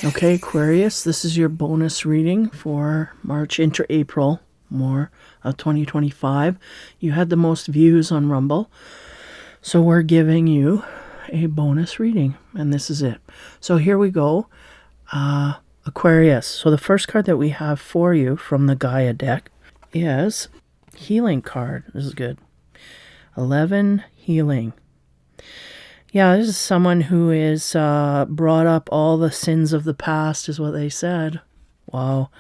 Okay, Aquarius, this is your bonus reading for March into April, more of 2025. You had the most views on Rumble, so we're giving you a bonus reading, and this is it. So here we go. Aquarius. So the first card that we have for you from the Gaia deck is Healing card. This is good. 11, Healing. Yeah, this is someone who is brought up all the sins of the past, is what they said. Wow.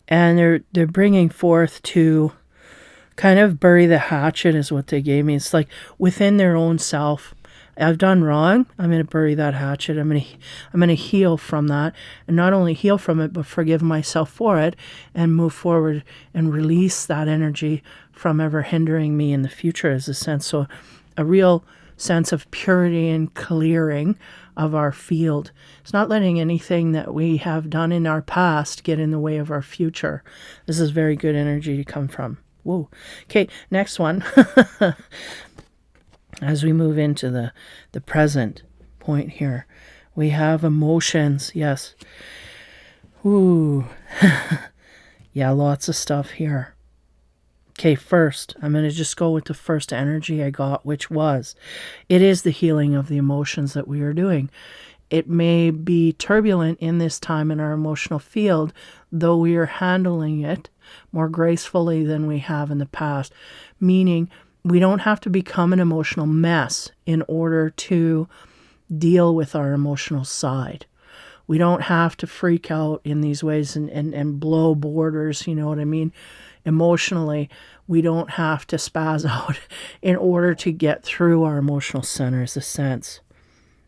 And they're bringing forth to kind of bury the hatchet, is what they gave me. It's like within their own self. I've done wrong. I'm going to bury that hatchet. I'm going to heal from that, and not only heal from it, but forgive myself for it, and move forward and release that energy from ever hindering me in the future. Is a sense, so a real sense of purity and clearing of our field. It's not letting anything that we have done in our past get in the way of our future. This is very good energy to come from. Whoa. Okay, next one. As we move into the present point here, we have emotions. Yes. Ooh. Yeah, lots of stuff here. Okay, first, I'm going to just go with the first energy I got, which was, it is the healing of the emotions that we are doing. It may be turbulent in this time in our emotional field, though we are handling it more gracefully than we have in the past, meaning we don't have to become an emotional mess in order to deal with our emotional side. We don't have to freak out in these ways and blow borders, you know what I mean? Emotionally, we don't have to spaz out in order to get through our emotional centers.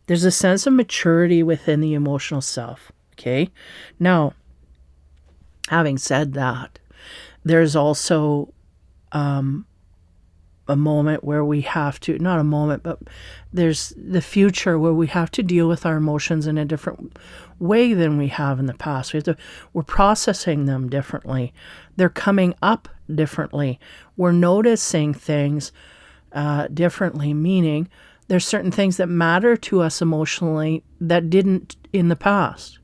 There's a sense of maturity within the emotional self. Okay. Now, having said that, there's also a moment where we have to, not a moment, but there's the future where we have to deal with our emotions in a different way than we have in the past. We're processing them differently. They're coming up differently. We're noticing things differently, meaning there's certain things that matter to us emotionally that didn't in the past.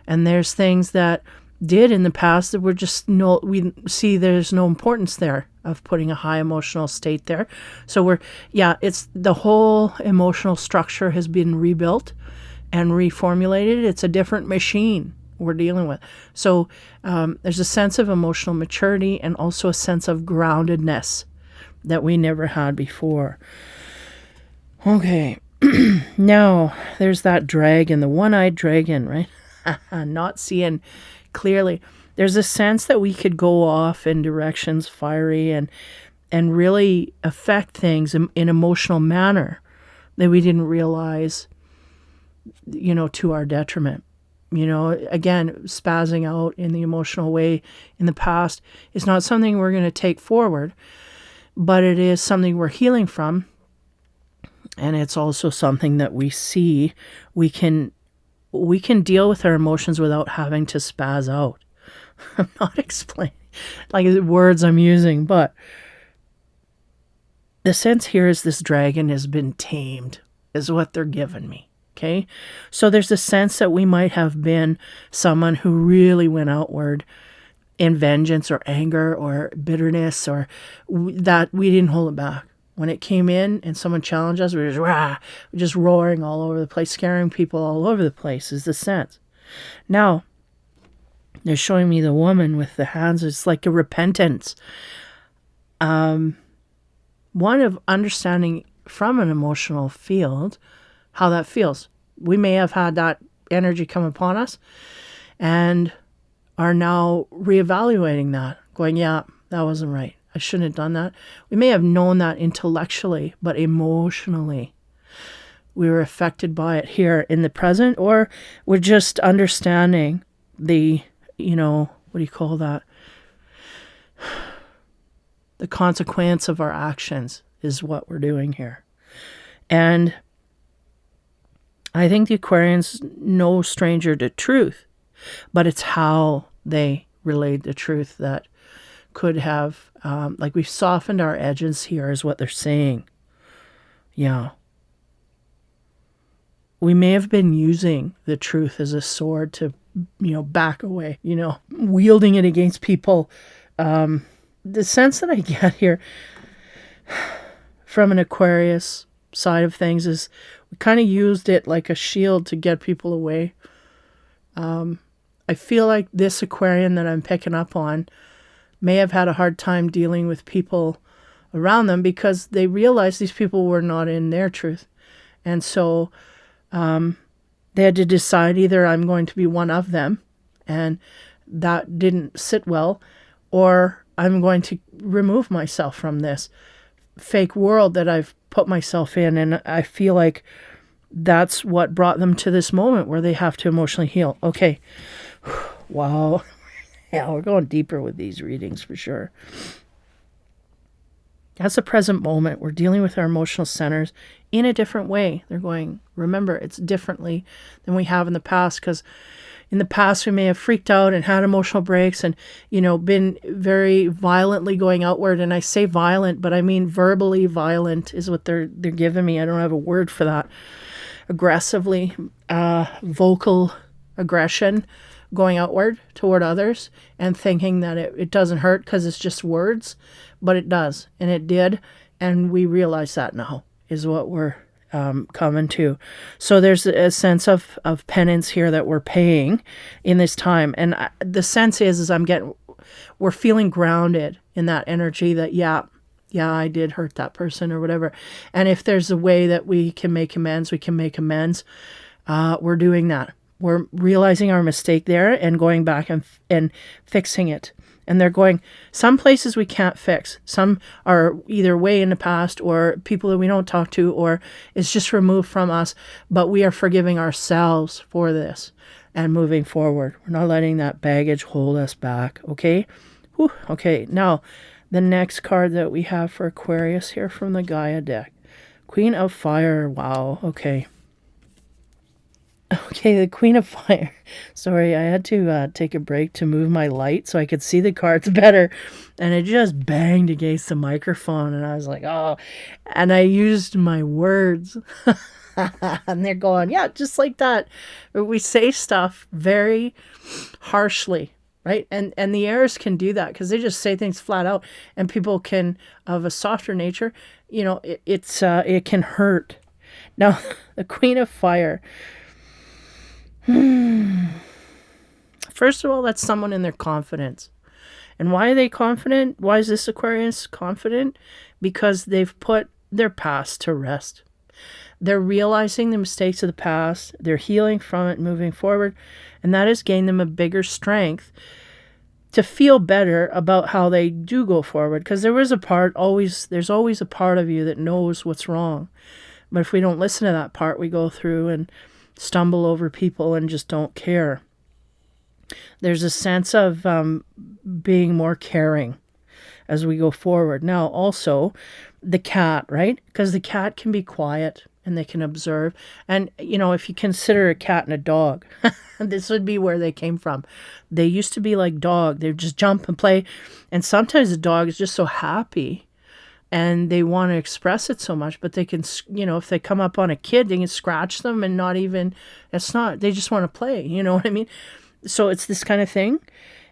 And there's things that did in the past that we're just we see there's no importance there of putting a high emotional state there. So it's the whole emotional structure has been rebuilt and reformulated. It's a different machine we're dealing with. So there's a sense of emotional maturity and also a sense of groundedness that we never had before. Okay. Now there's that dragon, the one-eyed dragon, right? Not seeing clearly. There's a sense that we could go off in directions fiery and really affect things in emotional manner that we didn't realize, to our detriment. Again, spazzing out in the emotional way in the past is not something we're going to take forward, but it is something we're healing from. And it's also something that we see we can deal with our emotions without having to spaz out. I'm not explaining like the words I'm using, but the sense here is this dragon has been tamed, is what they're giving me. Okay. So there's a sense that we might have been someone who really went outward in vengeance or anger or bitterness, or that we didn't hold it back. When it came in and someone challenged us, we were just roaring all over the place, scaring people all over the place is the sense. Now, they're showing me the woman with the hands. It's like a repentance. One of understanding from an emotional field how that feels. We may have had that energy come upon us and are now reevaluating that, going, yeah, that wasn't right. I shouldn't have done that. We may have known that intellectually, but emotionally, we were affected by it here in the present, or we're just understanding the, what do you call that? The consequence of our actions is what we're doing here. And I think the Aquarians no stranger to truth, but it's how they relayed the truth that could have, we've softened our edges here is what they're saying. Yeah. we may have been using the truth as a sword to, back away, wielding it against people. The sense that I get here from an Aquarius side of things is we kind of used it like a shield to get people away. I feel like this Aquarian that I'm picking up on may have had a hard time dealing with people around them because they realized these people were not in their truth. And so they had to decide either I'm going to be one of them, and that didn't sit well, or I'm going to remove myself from this fake world that I've put myself in. And I feel like that's what brought them to this moment where they have to emotionally heal. Okay. Wow. Yeah, we're going deeper with these readings for sure. That's the present moment. We're dealing with our emotional centers in a different way. They're going, remember, it's differently than we have in the past, because in the past we may have freaked out and had emotional breaks and, been very violently going outward. And I say violent, but I mean verbally violent is what they're giving me. I don't have a word for that. Aggressively, vocal aggression, going outward toward others and thinking that it doesn't hurt because it's just words, but it does, and it did, and we realize that now is what we're coming to. So there's a sense of penance here that we're paying in this time, and the sense is we're feeling grounded in that energy that yeah, I did hurt that person or whatever, and if there's a way that we can make amends, we're doing that. We're realizing our mistake there and going back and fixing it. And they're going, some places we can't fix. Some are either way in the past or people that we don't talk to, or it's just removed from us. But we are forgiving ourselves for this and moving forward. We're not letting that baggage hold us back. Okay? Whew. Okay. Now, the next card that we have for Aquarius here from the Gaia deck. Queen of Fire. Wow. Okay. Okay, the Queen of Fire. Sorry, I had to take a break to move my light so I could see the cards better. And it just banged against the microphone. And I was like, oh. And I used my words. And they're going, yeah, just like that. We say stuff very harshly, right? And the airs can do that because they just say things flat out. And people can, of a softer nature, it can hurt. Now, the Queen of Fire. First of all, that's someone in their confidence. And why are they confident? Why is this Aquarius confident? Because they've put their past to rest. They're realizing the mistakes of the past. They're healing from it, moving forward. And that has gained them a bigger strength to feel better about how they do go forward. Because there's always a part of you that knows what's wrong. But if we don't listen to that part, we go through and stumble over people and just don't care. There's a sense of being more caring as we go forward. Now, also, the cat, right? Because the cat can be quiet and they can observe. And, if you consider a cat and a dog, this would be where they came from. They used to be like dog. They'd just jump and play. And sometimes the dog is just so happy and they want to express it so much, but they can, if they come up on a kid, they can scratch them and they just want to play, you know what I mean? So it's this kind of thing.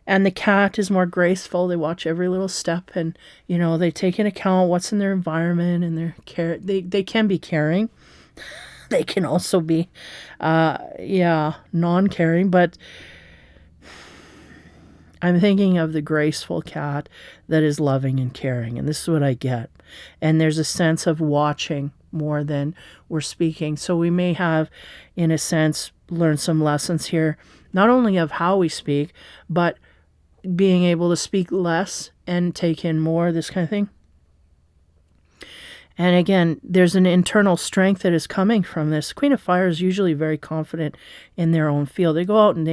And the cat is more graceful. They watch every little step and, they take into account what's in their environment and they can be caring. They can also be, non-caring, but I'm thinking of the graceful cat that is loving and caring, and this is what I get. And there's a sense of watching more than we're speaking. So we may have, in a sense, learned some lessons here, not only of how we speak, but being able to speak less and take in more, this kind of thing. And again, there's an internal strength that is coming from this. Queen of Fire is usually very confident in their own field. They go out and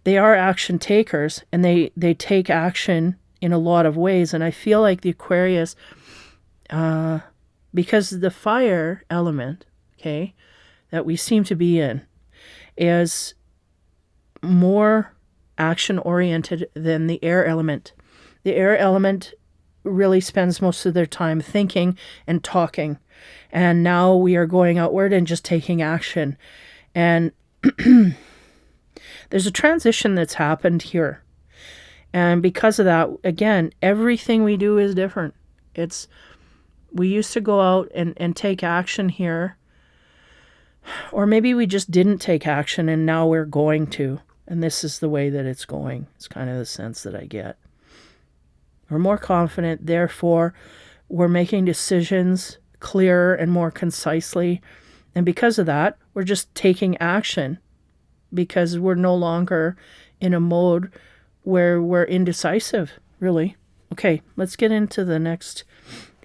they are action takers, and they take action in a lot of ways. And I feel like the Aquarius, because the fire element, okay, that we seem to be in, is more action-oriented than the air element. The air element really spends most of their time thinking and talking. And now we are going outward and just taking action. And there's a transition that's happened here. And because of that, again, everything we do is different. We used to go out and take action here. Or maybe we just didn't take action and now we're going to. And this is the way that it's going. It's kind of the sense that I get. We're more confident, therefore, we're making decisions clearer and more concisely. And because of that, we're just taking action because we're no longer in a mode where we're indecisive, really. Okay, let's get into the next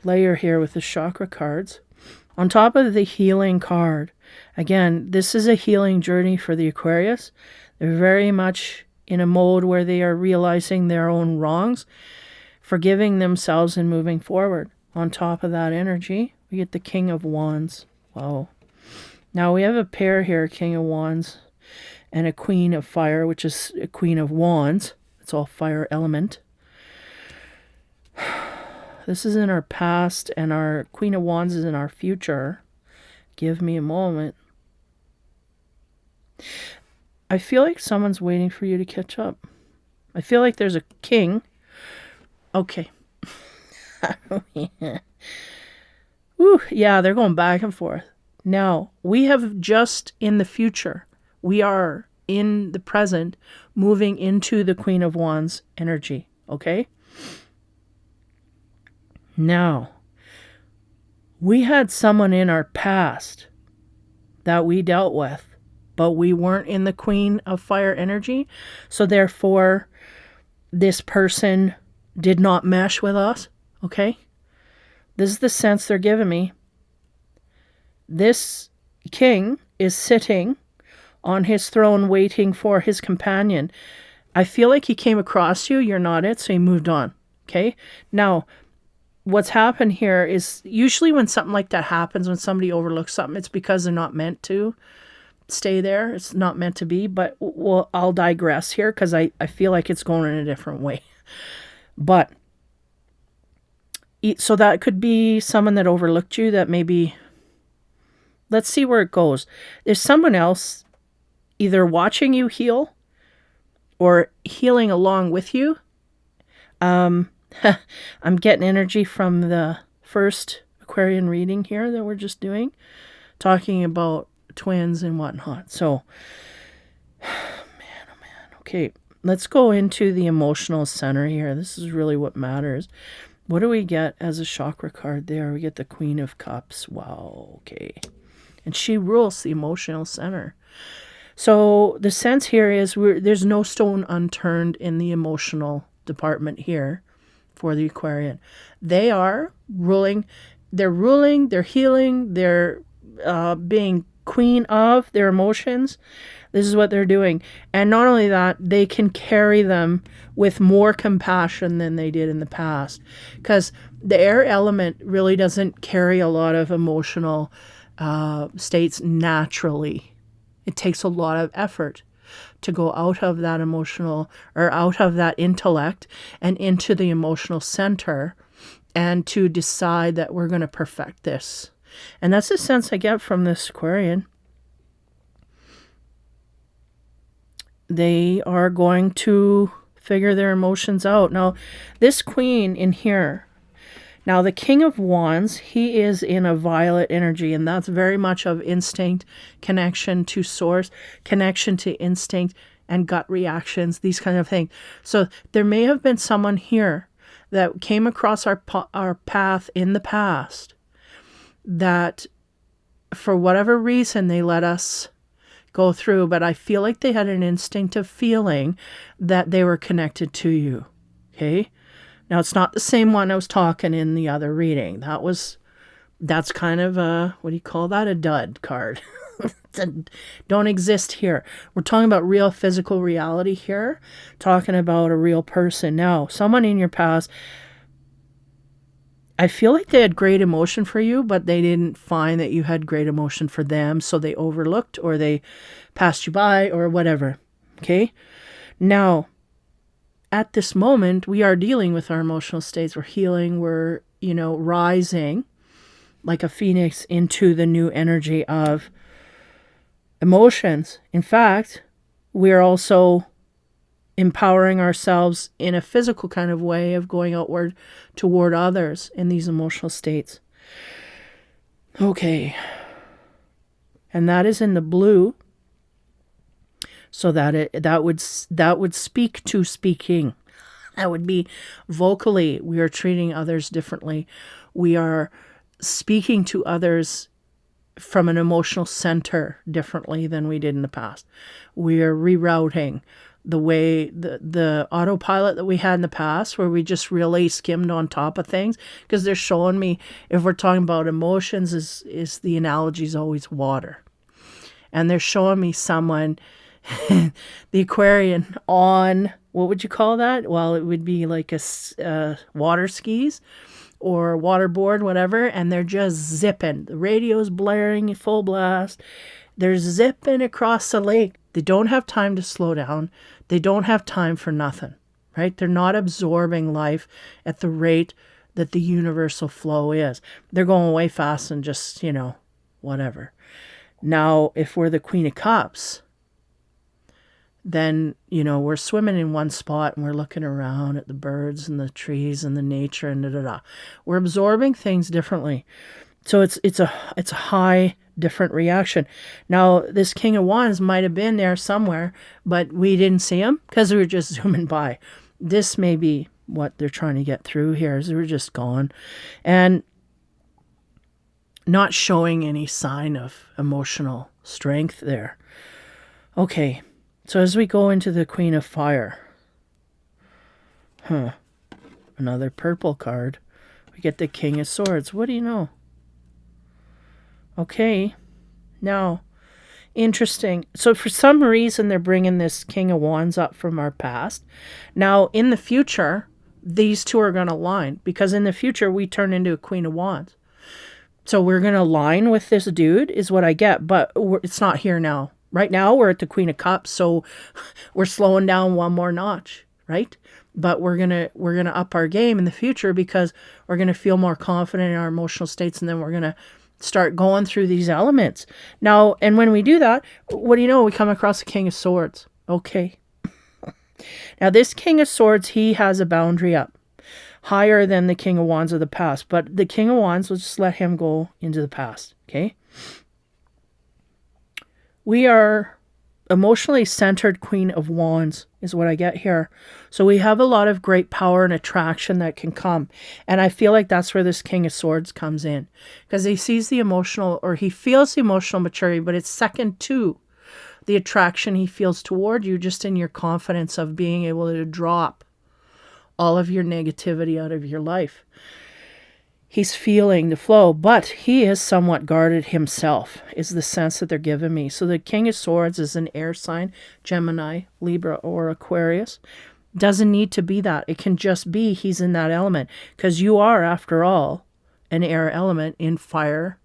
layer here with the chakra cards. On top of the healing card, again, this is a healing journey for the Aquarius. They're very much in a mode where they are realizing their own wrongs, forgiving themselves and moving forward. On top of that energy, we get the King of Wands. Wow. Now we have a pair here, King of Wands and a Queen of Fire, which is a Queen of Wands. It's all fire element. This is in our past, and our Queen of Wands is in our future. Give me a moment. I feel like someone's waiting for you to catch up. I feel like there's a king. Okay. Woo, yeah, they're going back and forth. Now, we have just in the future, we are in the present, moving into the Queen of Wands energy, okay? Now, we had someone in our past that we dealt with, but we weren't in the Queen of Fire energy, so therefore, this person did not mesh with us, okay? This is the sense they're giving me. This king is sitting on his throne waiting for his companion. I feel like he came across you. You're not it, so he moved on. Okay? Now, what's happened here is usually when something like that happens, when somebody overlooks something, it's because they're not meant to stay there. It's not meant to be. But well, I'll digress here because I feel like it's going in a different way. But so that could be someone that overlooked you that maybe... Let's see where it goes. There's someone else either watching you heal or healing along with you. I'm getting energy from the first Aquarian reading here that we're just doing, talking about twins and whatnot. So, man, oh man. Okay, let's go into the emotional center here. This is really what matters. What do we get as a chakra card there? We get the Queen of Cups. Wow, okay. And she rules the emotional center. So the sense here is there's no stone unturned in the emotional department here for the Aquarian. They are ruling, they're healing, they're being queen of their emotions. This is what they're doing. And not only that, they can carry them with more compassion than they did in the past. Because the air element really doesn't carry a lot of emotional states naturally. It takes a lot of effort to go out of that emotional or out of that intellect and into the emotional center and to decide that we're going to perfect this. And that's the sense I get from this Aquarian. They are going to figure their emotions out. Now, this queen in here, now, the King of Wands, he is in a violet energy, and that's very much of instinct, connection to source, connection to instinct and gut reactions, these kind of things. So there may have been someone here that came across our path in the past that for whatever reason they let us go through, but I feel like they had an instinctive feeling that they were connected to you, okay? Now, it's not the same one I was talking in the other reading. That's kind of a, what do you call that? A dud card. Don't exist here. We're talking about real physical reality here, talking about a real person. Now, someone in your past, I feel like they had great emotion for you, but they didn't find that you had great emotion for them, so they overlooked or they passed you by or whatever, okay? Now, at this moment, we are dealing with our emotional states. We're healing, we're, rising. like a phoenix into the new energy of emotions. In fact, we're also empowering ourselves in a physical kind of way of going outward toward others in these emotional states. Okay. And that is in the blue. So that would speak to speaking. That would be vocally. We are treating others differently. We are speaking to others from an emotional center differently than we did in the past. We are rerouting the way the autopilot that we had in the past, where we just really skimmed on top of things, because they're showing me, if we're talking about emotions, is the analogy is always water. And they're showing me someone, the Aquarian, on, what would you call that? Well, it would be like a water skis or waterboard, whatever, and they're just zipping. The radio's blaring full blast. They're zipping across the lake. They don't have time to slow down. They don't have time for nothing, right? They're not absorbing life at the rate that the universal flow is. They're going way fast and just, whatever. Now, if we're the Queen of Cups, then, we're swimming in one spot and we're looking around at the birds and the trees and the nature and da-da-da. We're absorbing things differently. So it's a high, different reaction. Now, this King of Wands might have been there somewhere, but we didn't see him because we were just zooming by. This may be what they're trying to get through here, is we're just gone. And not showing any sign of emotional strength there. Okay. So as we go into the Queen of Fire, another purple card, we get the King of Swords. What do you know? Okay, now, interesting. So for some reason, they're bringing this King of Wands up from our past. Now, in the future, these two are going to align, because in the future, we turn into a Queen of Wands. So we're going to align with this dude, is what I get, but it's not here now. Right now, we're at the Queen of Cups, so we're slowing down one more notch, right? But we're gonna up our game in the future, because we're gonna feel more confident in our emotional states, and then we're gonna start going through these elements. Now, and when we do that, what do you know? We come across the King of Swords. Okay. Now, this King of Swords, he has a boundary up, higher than the King of Wands of the past. But the King of Wands, let's just let him go into the past, okay? We are emotionally centered Queen of Wands, is what I get here. So we have a lot of great power and attraction that can come. And I feel like that's where this King of Swords comes in, because he sees the emotional, or he feels the emotional maturity, but it's second to the attraction he feels toward you, just in your confidence of being able to drop all of your negativity out of your life. He's feeling the flow, but he is somewhat guarded himself, is the sense that they're giving me. So the King of Swords is an air sign, Gemini, Libra, or Aquarius. Doesn't need to be that. It can just be he's in that element, because you are, after all, an air element in fire.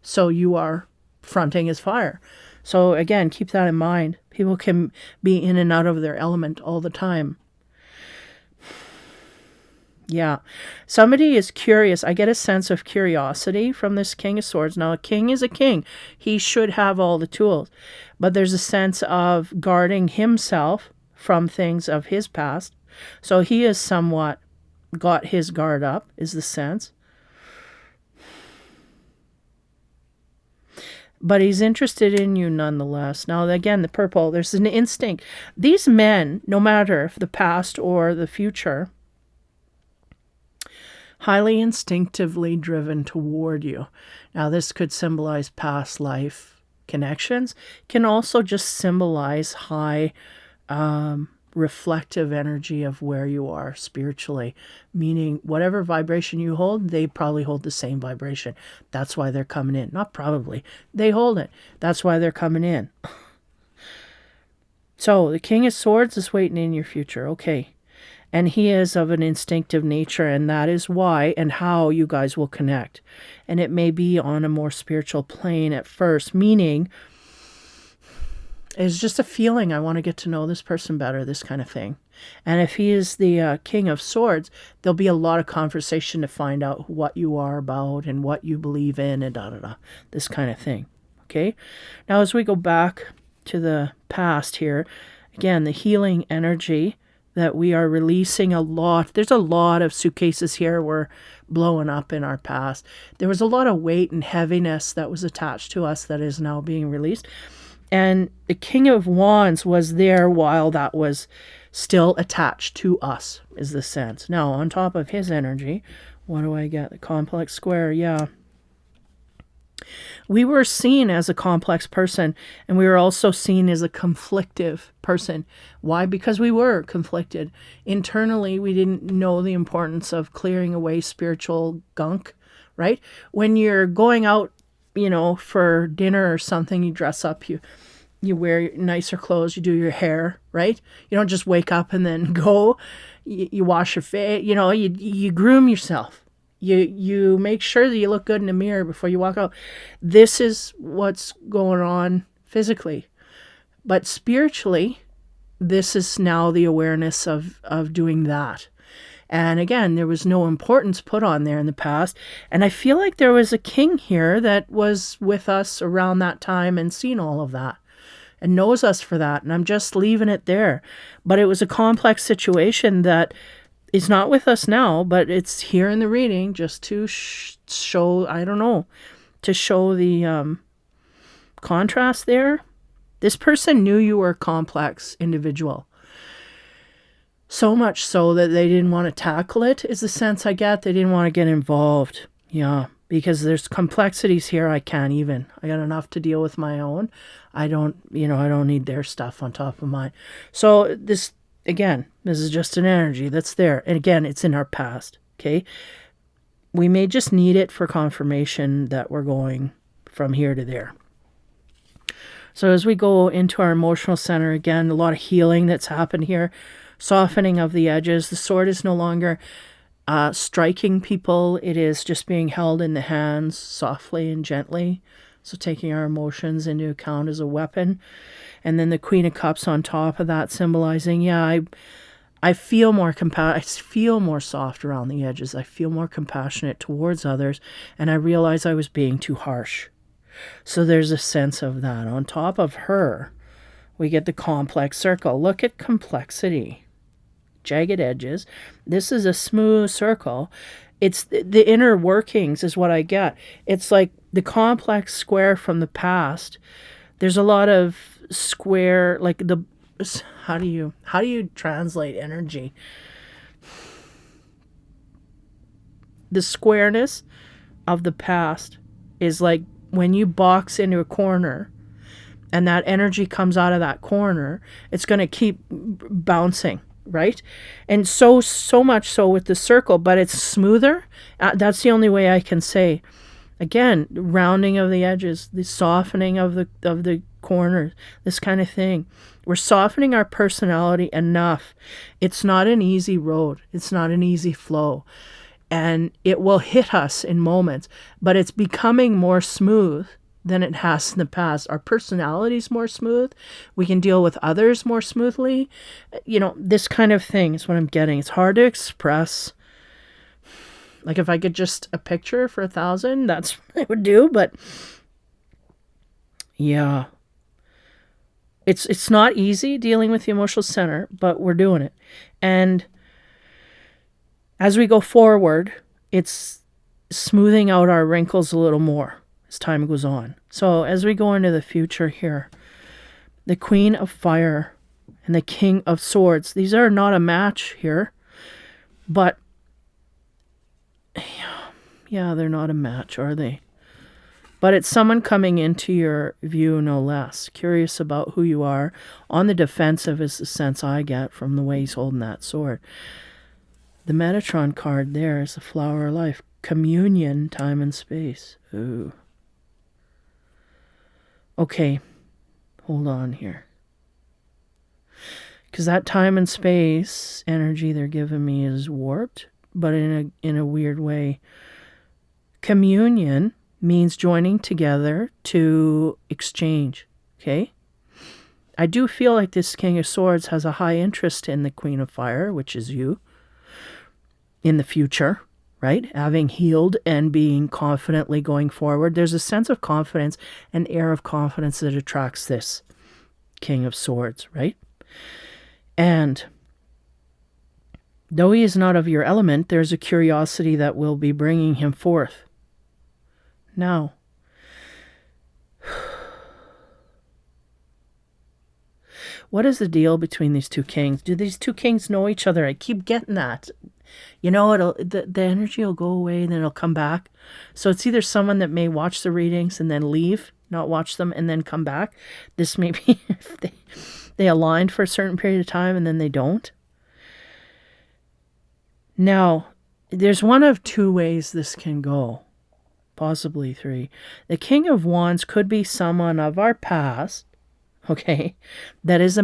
So you are fronting as fire. So again, keep that in mind. People can be in and out of their element all the time. Yeah. Somebody is curious. I get a sense of curiosity from this King of Swords. Now, a king is a king. He should have all the tools. But there's a sense of guarding himself from things of his past. So he has somewhat got his guard up, is the sense. But he's interested in you nonetheless. Now, again, the purple, there's an instinct. These men, no matter if the past or the future, highly instinctively driven toward you. Now, this could symbolize past life connections, can also just symbolize high reflective energy of where you are spiritually, meaning whatever vibration you hold, they probably hold the same vibration. That's why they're coming in. Not probably. They hold it. That's why they're coming in. So, the King of Swords is waiting in your future. Okay. And he is of an instinctive nature, and that is why and how you guys will connect. And it may be on a more spiritual plane at first, meaning It's just a feeling. I want to get to know this person better, this kind of thing. And if he is the King of Swords, there'll be a lot of conversation to find out what you are about and what you believe in and da-da-da, this kind of thing. Okay? Now, as we go back to the past here, again, the healing energy that we are releasing a lot. There's a lot of suitcases here we're blowing up in our past. There was a lot of weight and heaviness that was attached to us that is now being released. And the King of Wands was there while that was still attached to us, is the sense. Now, on top of his energy, what do I get? The complex square, yeah. We were seen as a complex person, and we were also seen as a conflictive person. Why? Because we were conflicted. Internally, we didn't know the importance of clearing away spiritual gunk, right? When you're going out, for dinner or something, you dress up, you wear nicer clothes, you do your hair, right? You don't just wake up and then go. You wash your face, you groom yourself. You make sure that you look good in the mirror before you walk out. This is what's going on physically. But spiritually, this is now the awareness of doing that. And again, there was no importance put on there in the past. And I feel like there was a king here that was with us around that time and seen all of that and knows us for that. And I'm just leaving it there. But it was a complex situation that is not with us now, but it's here in the reading just to show, to show the contrast there. This person knew you were a complex individual. So much so that they didn't want to tackle it, is the sense I get. They didn't want to get involved. Yeah, because there's complexities here I got enough to deal with my own. I don't need their stuff on top of mine. So this is just an energy that's there. And again, it's in our past, okay? We may just need it for confirmation that we're going from here to there. So as we go into our emotional center, again, a lot of healing that's happened here. Softening of the edges. The sword is no longer striking people. It is just being held in the hands softly and gently. So taking our emotions into account as a weapon. And then the Queen of Cups on top of that, symbolizing, I feel more I feel more soft around the edges. I feel more compassionate towards others. And I realize I was being too harsh. So there's a sense of that. On top of her, we get the complex circle. Look at complexity. Jagged edges. This is a smooth circle. It's the inner workings is what I get. It's like the complex square from the past. There's a lot of square, like how do you translate energy? The squareness of the past is like when you box into a corner and that energy comes out of that corner, it's going to keep bouncing, right? And so much so with the circle, but it's smoother. That's the only way I can say. Again, rounding of the edges, the softening of the corners, this kind of thing. We're softening our personality enough. It's not an easy road. It's not an easy flow. And it will hit us in moments, but it's becoming more smooth than it has in the past. Our personality's more smooth. We can deal with others more smoothly. This kind of thing is what I'm getting. It's hard to express. Like if I could just a picture for 1,000, that's what I would do. But yeah, it's not easy dealing with the emotional center, but we're doing it. And as we go forward, it's smoothing out our wrinkles a little more as time goes on. So as we go into the future here, the Queen of Fire and the King of Swords, these are not a match here, but yeah, they're not a match, are they? But it's someone coming into your view, no less. Curious about who you are. On the defensive is the sense I get from the way he's holding that sword. The Metatron card there is the Flower of Life. Communion, time and space. Ooh. Okay, hold on here. Because that time and space energy they're giving me is warped, but in a weird way. Communion means joining together to exchange, okay? I do feel like this King of Swords has a high interest in the Queen of Fire, which is you, in the future, right? Having healed and being confidently going forward. There's a sense of confidence, an air of confidence that attracts this King of Swords, right? And though he is not of your element, there's a curiosity that will be bringing him forth. Now, what is the deal between these two kings? Do these two kings know each other? I keep getting that. You know, the energy will go away and then it'll come back. So it's either someone that may watch the readings and then leave, not watch them, and then come back. This may be if they aligned for a certain period of time and then they don't. Now, there's one of two ways this can go. Possibly three. The King of Wands could be someone of our past, okay, that is a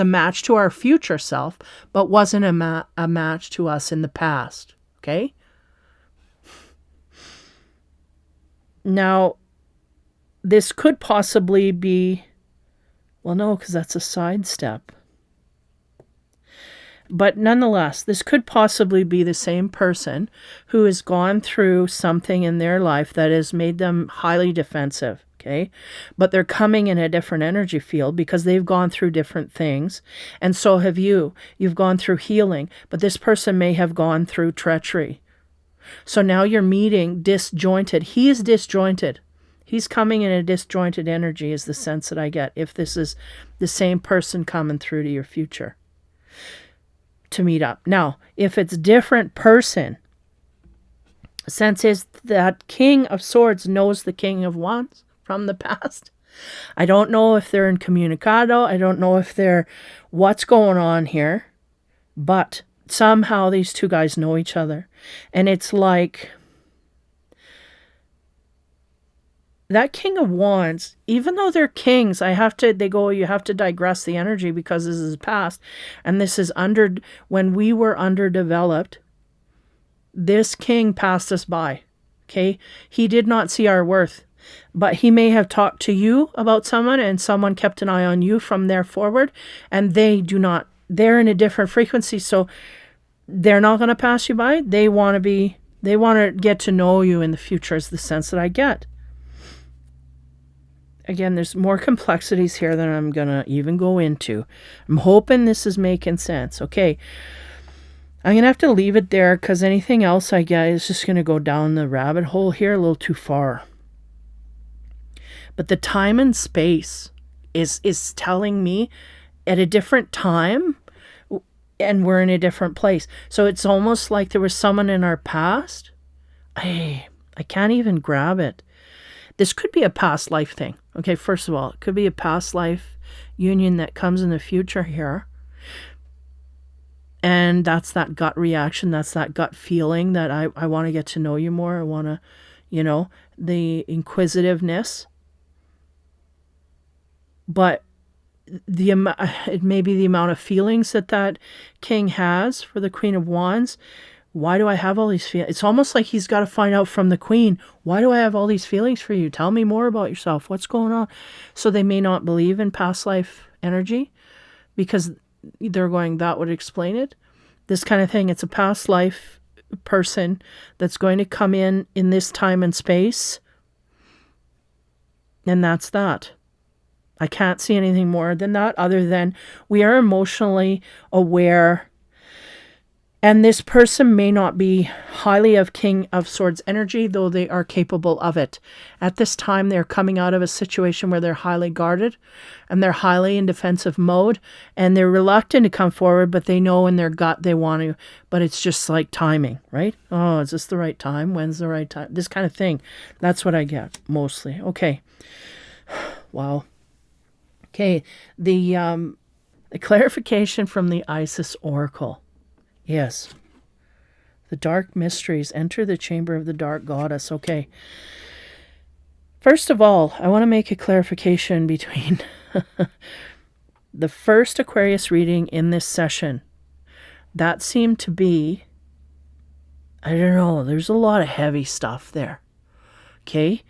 match to our future self, but wasn't a match to us in the past, okay? Now, this could possibly be, well, no, because that's a sidestep. But nonetheless, this could possibly be the same person who has gone through something in their life that has made them highly defensive, okay? But they're coming in a different energy field because they've gone through different things. And so have you. You've gone through healing, but this person may have gone through treachery. So now you're meeting disjointed. He is disjointed. He's coming in a disjointed energy is the sense that I get if this is the same person coming through to your future to meet up. Now, if it's different person, sense is that King of Swords knows the King of Wands from the past. I don't know if they're incommunicado. I don't know if they're what's going on here, but somehow these two guys know each other. And it's like that King of Wands, even though they're kings, you have to digress the energy because this is past. And this is when we were underdeveloped, this king passed us by. Okay. He did not see our worth, but he may have talked to you about someone and someone kept an eye on you from there forward. And they're in a different frequency. So they're not going to pass you by. They want to get to know you in the future is the sense that I get. Again, there's more complexities here than I'm going to even go into. I'm hoping this is making sense. Okay. I'm going to have to leave it there because anything else I get is just going to go down the rabbit hole here a little too far. But the time and space is telling me at a different time and we're in a different place. So it's almost like there was someone in our past. I can't even grab it. This could be a past life thing. Okay, first of all, it could be a past life union that comes in the future here. And that's that gut reaction. That's that gut feeling that I want to get to know you more. I want to, the inquisitiveness. But it may be the amount of feelings that king has for the Queen of Wands. Why do I have all these feelings? It's almost like he's got to find out from the queen, why do I have all these feelings for you? Tell me more about yourself. What's going on? So they may not believe in past life energy because they're going, that would explain it. This kind of thing. It's a past life person that's going to come in this time and space. And that's that. I can't see anything more than that other than we are emotionally aware. And this person may not be highly of King of Swords energy, though they are capable of it. At this time, they're coming out of a situation where they're highly guarded and they're highly in defensive mode and they're reluctant to come forward, but they know in their gut they want to, but it's just like timing, right? Oh, is this the right time? When's the right time? This kind of thing. That's what I get mostly. Okay. Wow. Okay. The clarification from the Isis Oracle. Yes. The dark mysteries enter the chamber of the dark goddess. Okay. First of all, I want to make a clarification between the first Aquarius reading in this session. That seemed to be, I don't know, there's a lot of heavy stuff there. Okay.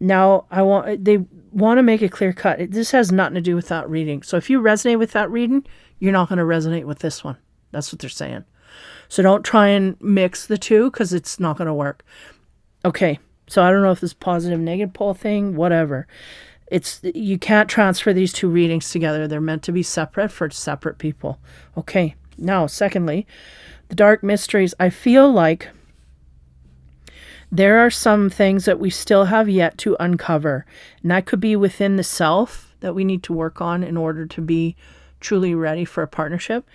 Now, want to make it clear cut. This has nothing to do with that reading. So if you resonate with that reading, you're not going to resonate with this one. That's what they're saying. So don't try and mix the two because it's not going to work. Okay. So I don't know if this positive negative pole thing, whatever. You can't transfer these two readings together. They're meant to be separate for separate people. Okay. Now, secondly, the dark mysteries. I feel like there are some things that we still have yet to uncover. And that could be within the self that we need to work on in order to be truly ready for a partnership.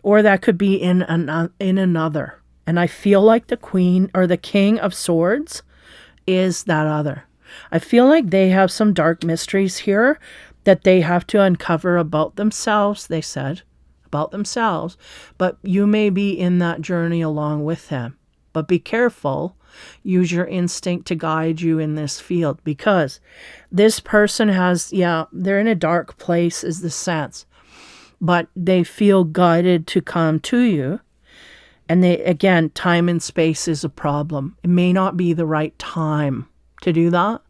Or that could be in another. And I feel like the Queen or the King of Swords is that other. I feel like they have some dark mysteries here that they have to uncover about themselves, they said, about themselves. But you may be in that journey along with them. But be careful. Use your instinct to guide you in this field, because this person has, they're in a dark place is the sense. But they feel guided to come to you. And they, again, time and space is a problem. It may not be the right time to do that,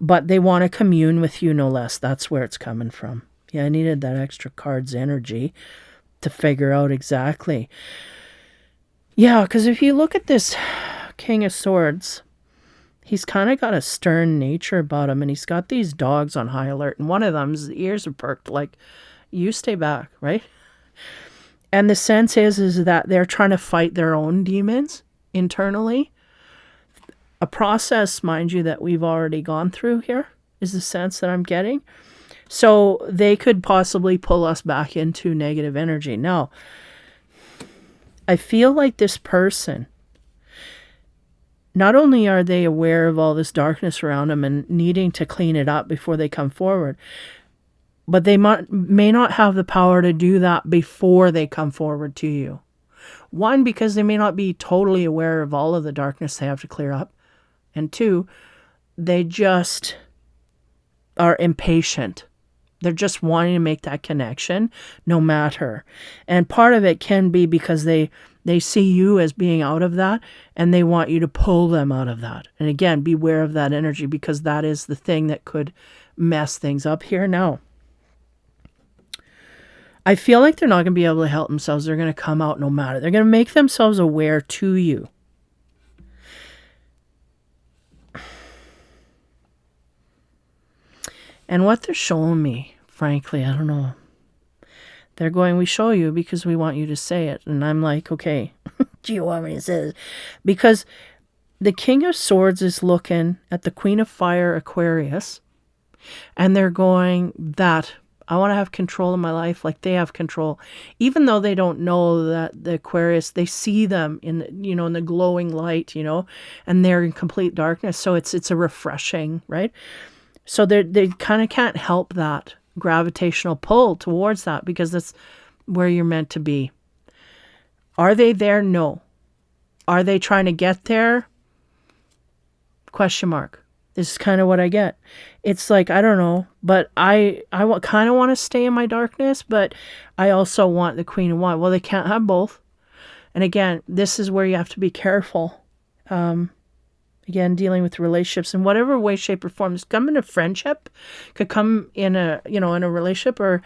but they want to commune with you no less. That's where it's coming from. Yeah, I needed that extra card's energy to figure out exactly. Yeah, because if you look at this King of Swords, he's kind of got a stern nature about him, and he's got these dogs on high alert, and one of them's ears are perked like, you stay back, right? And the sense is that they're trying to fight their own demons internally. A process, mind you, that we've already gone through here is the sense that I'm getting. So they could possibly pull us back into negative energy. Now, I feel like this person, not only are they aware of all this darkness around them and needing to clean it up before they come forward, but they may not have the power to do that before they come forward to you. One, because they may not be totally aware of all of the darkness they have to clear up. And two, they just are impatient. They're just wanting to make that connection no matter. And part of it can be because they see you as being out of that, and they want you to pull them out of that. And again, beware of that energy, because that is the thing that could mess things up here. Now, I feel like they're not going to be able to help themselves. They're going to come out no matter. They're going to make themselves aware to you. And what they're showing me, frankly, I don't know. They're going, we show you because we want you to say it. And I'm like, okay, do you want me to say this? Because the King of Swords is looking at the Queen of Fire, Aquarius, and they're going, that I want to have control of my life like they have control. Even though they don't know that the Aquarius, they see them in, in the glowing light, and they're in complete darkness. So it's a refreshing, right? So they kind of can't help that gravitational pull towards that, because that's where you're meant to be. Are they there? No. Are they trying to get there? Question mark. This is kind of what I get. It's like, I don't know, but I kind of want to stay in my darkness, but I also want the Queen of Wands. Well, they can't have both. And again, this is where you have to be careful. Again, dealing with relationships in whatever way, shape, or form. This could come in a friendship, could come in a relationship, or,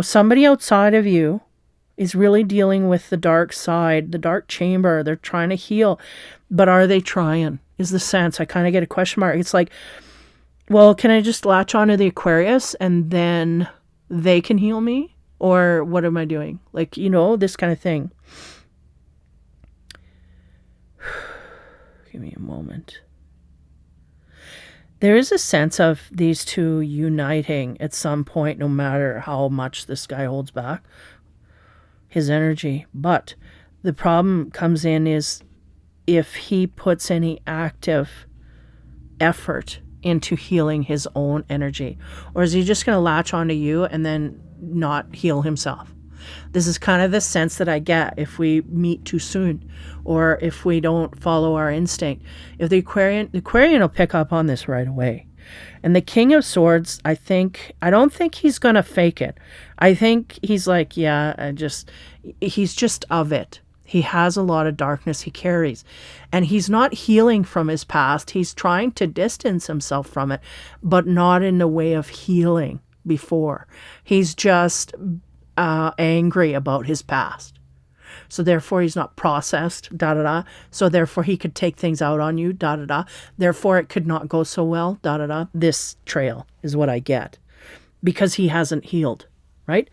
somebody outside of you is really dealing with the dark side, the dark chamber. They're trying to heal, but are they trying? Is the sense. I kind of get a question mark. It's like, well, can I just latch onto the Aquarius and then they can heal me? Or what am I doing? Like, this kind of thing. Give me a moment. There is a sense of these two uniting at some point, no matter how much this guy holds back his energy. But the problem comes in is if he puts any active effort into healing his own energy, or is he just going to latch onto you and then not heal himself? This is kind of the sense that I get if we meet too soon, or if we don't follow our instinct. If the Aquarian will pick up on this right away. And the King of Swords, I don't think he's going to fake it. I think he's like, he's just of it. He has a lot of darkness he carries. And he's not healing from his past. He's trying to distance himself from it, but not in the way of healing before. He's just angry about his past. So therefore he's not processed, da da da. So therefore he could take things out on you, da da da. Therefore it could not go so well, da da da. This trail is what I get because he hasn't healed, right?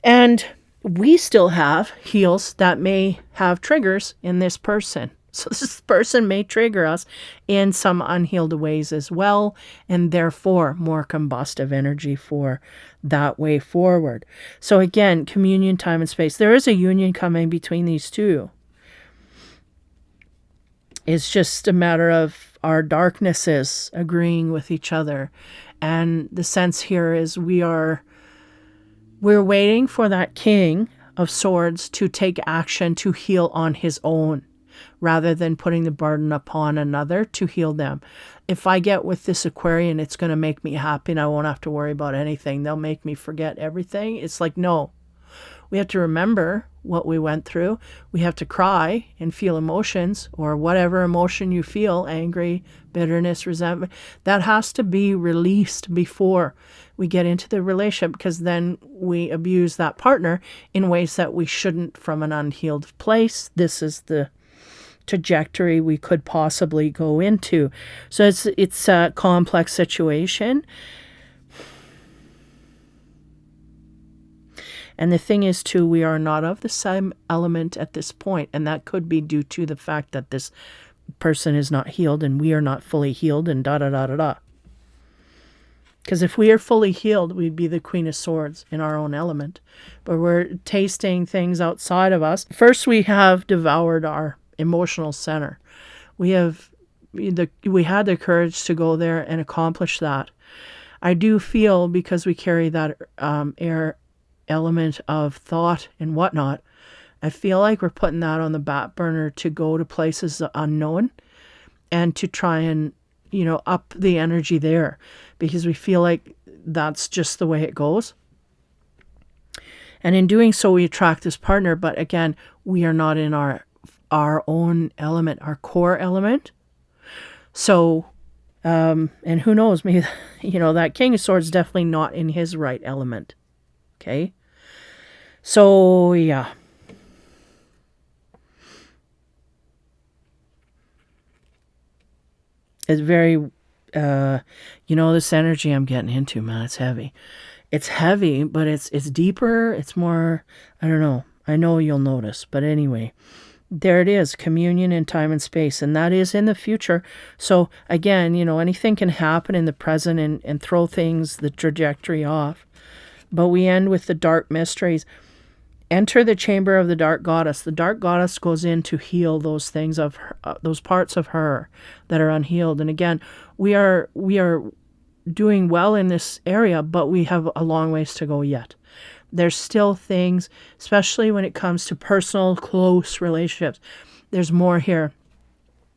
And we still have heals that may have triggers in this person. So this person may trigger us in some unhealed ways as well, and therefore more combustive energy for that way forward. So again, communion, time, and space. There is a union coming between these two. It's just a matter of our darknesses agreeing with each other. And the sense here is we're waiting for that King of Swords to take action to heal on his own, rather than putting the burden upon another to heal them. If I get with this Aquarian, it's going to make me happy and I won't have to worry about anything. They'll make me forget everything. It's like, no. We have to remember what we went through. We have to cry and feel emotions, or whatever emotion you feel, angry, bitterness, resentment. That has to be released before we get into the relationship, because then we abuse that partner in ways that we shouldn't from an unhealed place. This is the trajectory we could possibly go into. So it's a complex situation. And the thing is, too, we are not of the same element at this point. And that could be due to the fact that this person is not healed and we are not fully healed and da-da-da-da-da. Because if we are fully healed, we'd be the Queen of Swords in our own element. But we're tasting things outside of us. First, we have devoured our emotional center. We had the courage to go there and accomplish that. I do feel, because we carry that air element of thought and whatnot, I feel like we're putting that on the back burner to go to places unknown and to try and, up the energy there, because we feel like that's just the way it goes. And in doing so, we attract this partner. But again, we are not in our own element, our core element. So, and who knows, maybe, that King of Swords is definitely not in his right element. Okay. So, yeah. It's very, this energy I'm getting into, man, it's heavy. It's heavy, but it's deeper. It's more, I don't know. I know you'll notice. But anyway, there it is, communion in time and space. And that is in the future. So, again, anything can happen in the present and throw things, the trajectory off. But we end with the dark mysteries. Enter the chamber of the dark goddess. The dark goddess goes in to heal those things of her, those parts of her that are unhealed. And again, we are doing well in this area, but we have a long ways to go yet. There's still things, especially when it comes to personal, close relationships. There's more here.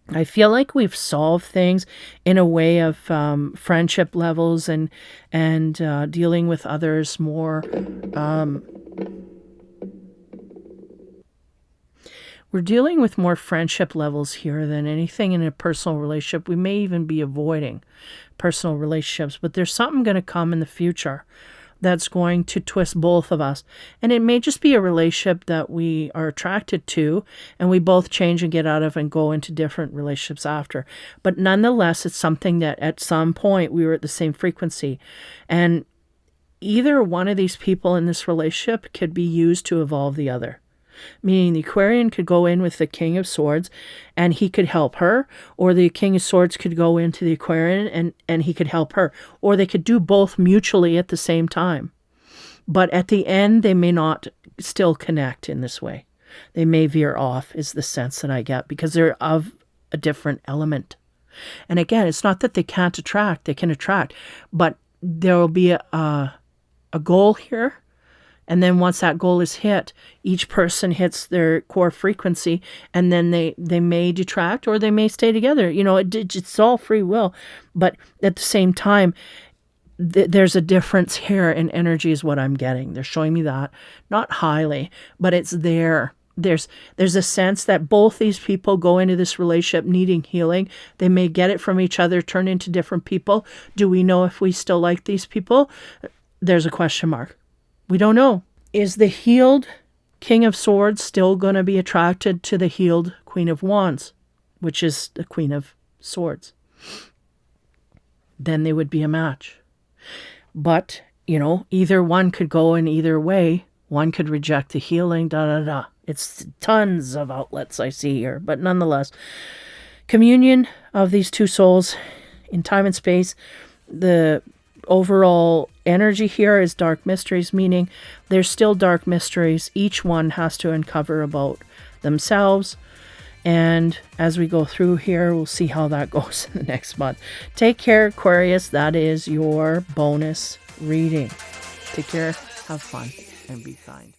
I feel like we've solved things in a way of friendship levels and dealing with others more. We're dealing with more friendship levels here than anything in a personal relationship. We may even be avoiding personal relationships, but there's something going to come in the future that's going to twist both of us. And it may just be a relationship that we are attracted to and we both change and get out of and go into different relationships after. But nonetheless, it's something that at some point we were at the same frequency. And either one of these people in this relationship could be used to evolve the other. Meaning the Aquarian could go in with the King of Swords and he could help her, or the King of Swords could go into the Aquarian and he could help her, or they could do both mutually at the same time. But at the end, they may not still connect in this way. They may veer off, is the sense that I get, because they're of a different element. And again, it's not that they can't attract, they can attract, but there will be a goal here. And then once that goal is hit, each person hits their core frequency, and then they may detract or they may stay together. It's all free will. But at the same time, there's a difference here in energy is what I'm getting. They're showing me that. Not highly, but it's there. there's a sense that both these people go into this relationship needing healing. They may get it from each other, turn into different people. Do we know if we still like these people? There's a question mark. We don't know. Is the healed King of Swords still going to be attracted to the healed Queen of Wands, which is the Queen of Swords? Then they would be a match. But, either one could go in either way. One could reject the healing, It's tons of outlets I see here. But nonetheless, communion of these two souls in time and space. The overall energy here is dark mysteries, meaning there's still dark mysteries. Each one has to uncover about themselves. And as we go through here, we'll see how that goes in the next month. Take care, Aquarius. That is your bonus reading. Take care, have fun, and be kind.